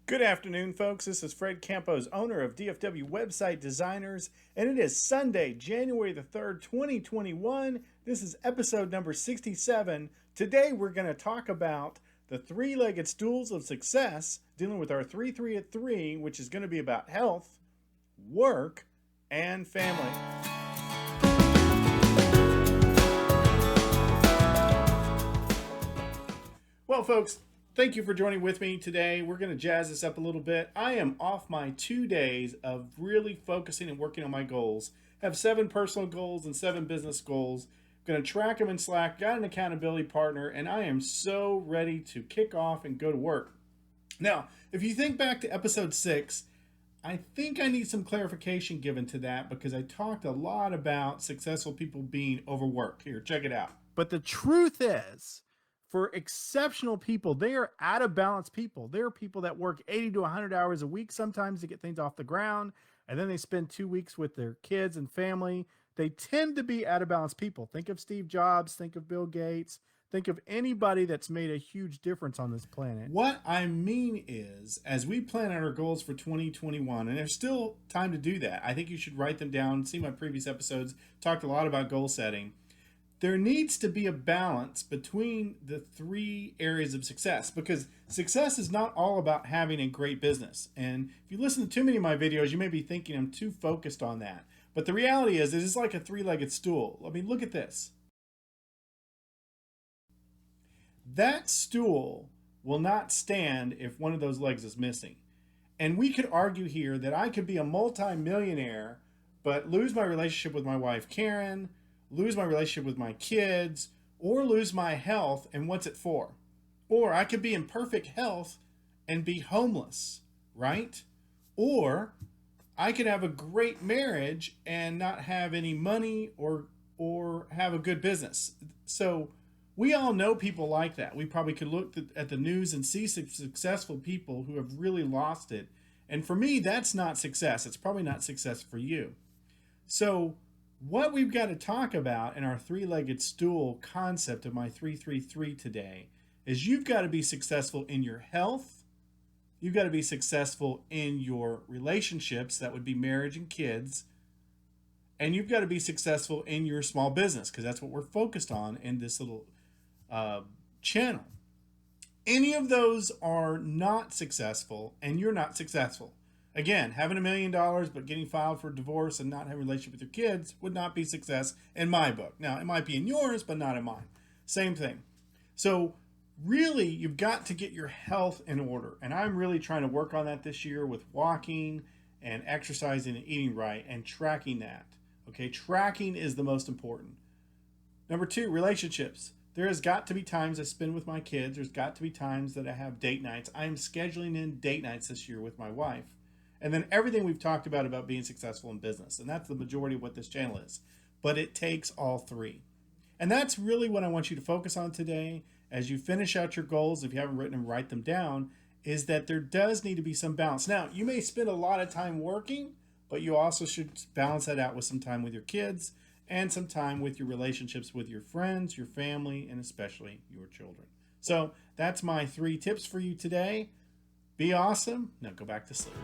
Good afternoon, folks. This is Fred Campos, owner of DFW Website Designers, and it is Sunday, January the 3rd, 2021. This is episode number 67. Today, we're going to talk about the three-legged stools of success, dealing with our 3-3 at 3, which is going to be about health, work, and family. Well, folks, thank you for joining with me today. We're going to jazz this up a little bit. I am off my 2 days of really focusing and working on my goals. I have 7 personal goals and 7 business goals. I'm going to track them in Slack, got an accountability partner, and I am so ready to kick off and go to work. Now, if you think back to episode 6, I think I need some clarification given to that because I talked a lot about successful people being overworked. Here, check it out. But the truth is, for exceptional people, they are out of balance people. They are people that work 80 to 100 hours a week sometimes to get things off the ground, and then they spend 2 weeks with their kids and family. They tend to be out of balance people. Think of Steve Jobs, think of Bill Gates, think of anybody that's made a huge difference on this planet. What I mean is, as we plan out our goals for 2021, and there's still time to do that, I think you should write them down, see my previous episodes, talked a lot about goal setting. There needs to be a balance between the 3 areas of success, because success is not all about having a great business. And if you listen to too many of my videos, you may be thinking I'm too focused on that. But the reality is, it is like a 3-legged stool. I mean, look at this. That stool will not stand if one of those legs is missing. And we could argue here that I could be a multi-millionaire, but lose my relationship with my wife, Karen, lose my relationship with my kids, or lose my health, and what's it for? Or I could be in perfect health and be homeless, right? Or I could have a great marriage and not have any money or have a good business. So we all know people like that. We probably could look at the news and see some successful people who have really lost it. And for me, that's not success. It's probably not success for you. So what we've got to talk about in our 3-legged stool concept of my 3-3-3 today is you've got to be successful in your health. You've got to be successful in your relationships. That would be marriage and kids. And you've got to be successful in your small business, because that's what we're focused on in this little channel. Any of those are not successful, and you're not successful. Again, having $1 million but getting filed for divorce and not having a relationship with your kids would not be success in my book. Now, it might be in yours, but not in mine. Same thing. So really, you've got to get your health in order. And I'm really trying to work on that this year with walking and exercising and eating right and tracking that. Okay, tracking is the most important. Number 2, relationships. There has got to be times I spend with my kids. There's got to be times that I have date nights. I am scheduling in date nights this year with my wife. And then everything we've talked about being successful in business. And that's the majority of what this channel is. But it takes all 3. And that's really what I want you to focus on today as you finish out your goals. If you haven't written them, write them down. Is that there does need to be some balance. Now, you may spend a lot of time working, but you also should balance that out with some time with your kids and some time with your relationships with your friends, your family, and especially your children. So that's my 3 tips for you today. Be awesome. Now go back to sleep.